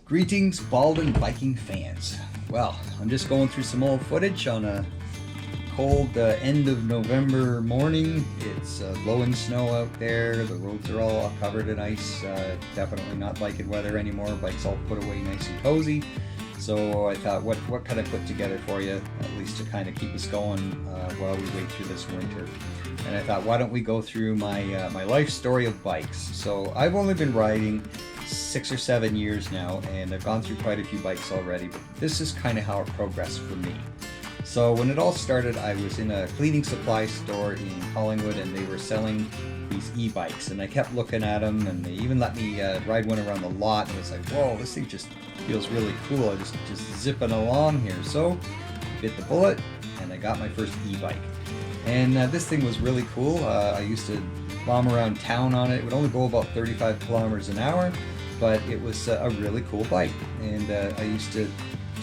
Greetings, Baldwin biking fans. Well, I'm just going through some old footage on a cold end of November morning. It's blowing snow out there. The roads are all covered in ice. Definitely not biking weather anymore. Bike's all put away nice and cozy. So I thought, what could I put together for you, at least to kind of keep us going while we wait through this winter. And I thought, why don't we go through my my life story of bikes. So I've only been riding 6 or 7 years now, and I've gone through quite a few bikes already, but this is kind of how it progressed for me. So when it all started, I was in a cleaning supply store in Collingwood, and they were selling these e-bikes, and I kept looking at them, and they even let me ride one around the lot, and it was like, whoa, this thing just feels really cool. I just zipping along here. So bit the bullet, and I got my first e-bike. And this thing was really cool. I used to bomb around town on it. It would only go about 35 kilometers an hour, but it was a really cool bike. And I used to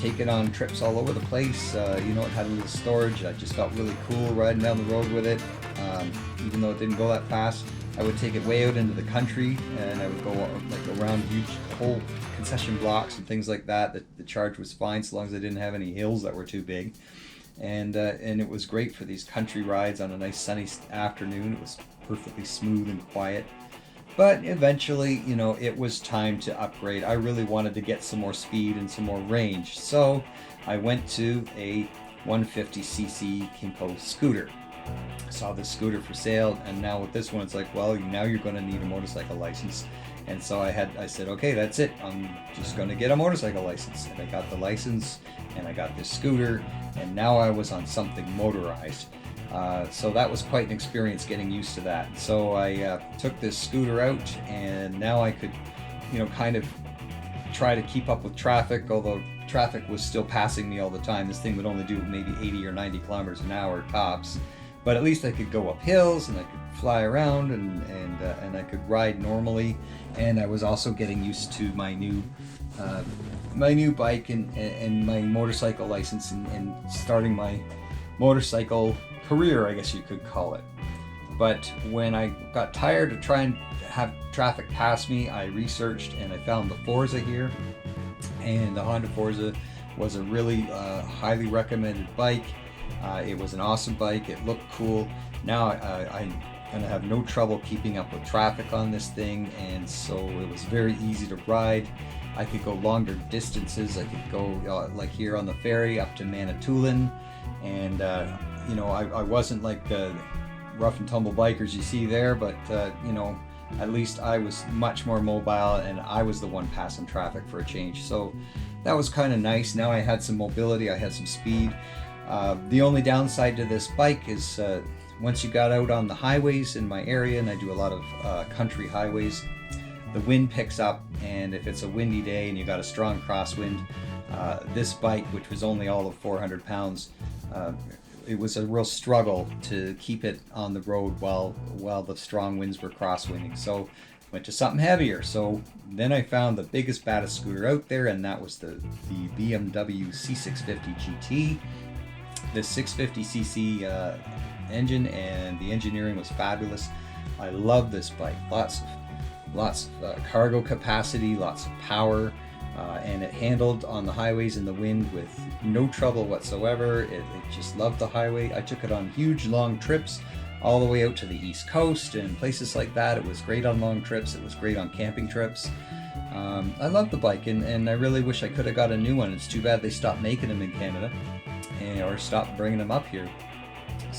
take it on trips all over the place. It had a little storage. I just felt really cool riding down the road with it. Even though it didn't go that fast, I would take it way out into the country, and I would go like around huge whole concession blocks and things like that. The charge was fine so long as I didn't have any hills that were too big. And it was great for these country rides on a nice sunny afternoon. It was perfectly smooth and quiet. But eventually, it was time to upgrade. I really wanted to get some more speed and some more range. So I went to a 150cc Kimco scooter. I saw this scooter for sale, and now with this one, it's like, well, now you're going to need a motorcycle license. And so I said, okay, that's it. I'm just going to get a motorcycle license. And I got the license, and I got this scooter, and now I was on something motorized. So that was quite an experience getting used to that. So I took this scooter out, and now I could, kind of try to keep up with traffic, although traffic was still passing me all the time. This thing would only do maybe 80 or 90 kilometers an hour tops. But at least I could go up hills, and I could fly around, and I could ride normally. And I was also getting used to my new bike and my motorcycle license, and starting my motorcycle career, I guess you could call it. But when I got tired of trying to have traffic pass me, I researched, and I found the Forza here. And the Honda Forza was a really highly recommended bike. It was an awesome bike. It looked cool. Now I'm gonna have no trouble keeping up with traffic on this thing, and so it was very easy to ride. I could go longer distances. I could go like here on the ferry up to Manitoulin, and I wasn't like the rough and tumble bikers you see there, but at least I was much more mobile, and I was the one passing traffic for a change. So that was kind of nice. Now I had some mobility. I had some speed. The only downside to this bike is once you got out on the highways in my area, and I do a lot of country highways, the wind picks up, and if it's a windy day and you got a strong crosswind, this bike, which was only all of 400 pounds, it was a real struggle to keep it on the road while the strong winds were crosswinding. So went to something heavier. So then I found the biggest, baddest scooter out there, and that was the BMW C650 GT. The 650cc engine, and the engineering was fabulous. I love this bike. Lots of cargo capacity, lots of power, and it handled on the highways in the wind with no trouble whatsoever. It just loved the highway. I took it on huge long trips all the way out to the East Coast and places like that. It was great on long trips. It was great on camping trips. I love the bike, and I really wish I could have got a new one. It's too bad they stopped making them in Canada, or stopped bringing them up here.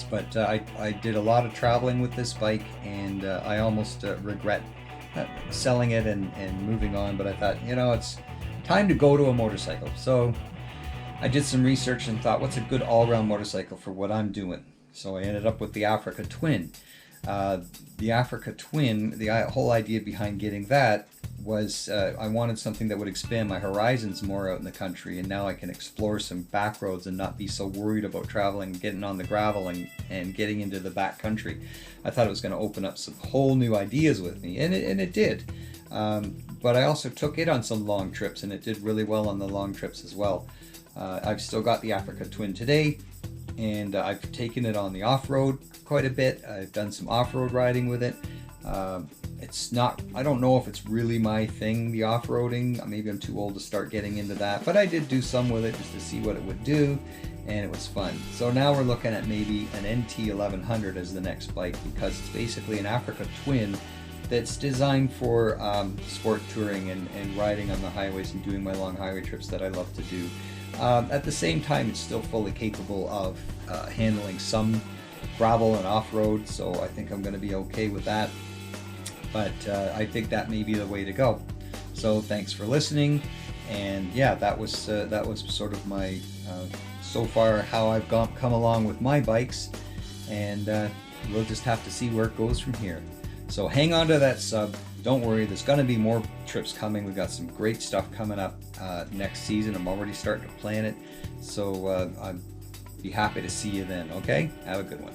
But I did a lot of traveling with this bike, and I almost regret selling it and moving on. But I thought, it's time to go to a motorcycle. So I did some research and thought, what's a good all-round motorcycle for what I'm doing? So I ended up with the Africa Twin. The Africa Twin, the whole idea behind getting that was I wanted something that would expand my horizons more out in the country, and now I can explore some back roads and not be so worried about traveling, getting on the gravel and getting into the back country. I thought it was going to open up some whole new ideas with me, and it did. But I also took it on some long trips, and it did really well on the long trips as well. I've still got the Africa Twin today, and I've taken it on the off-road quite a bit. I've done some off-road riding with it. it's not, I don't know if it's really my thing, the off-roading. Maybe I'm too old to start getting into that, but I did do some with it just to see what it would do, and it was fun. So now we're looking at maybe an NT 1100 as the next bike, because it's basically an Africa Twin that's designed for sport touring and riding on the highways and doing my long highway trips that I love to do. At the same time, it's still fully capable of handling some gravel and off-road, so I think I'm going to be okay with that. But I think that may be the way to go. So thanks for listening, and yeah, that was sort of my so far how I've come along with my bikes, and we'll just have to see where it goes from here. So hang on to that sub. Don't worry, there's going to be more trips coming. We've got some great stuff coming up next season. I'm already starting to plan it. So I'd be happy to see you then, okay? Have a good one.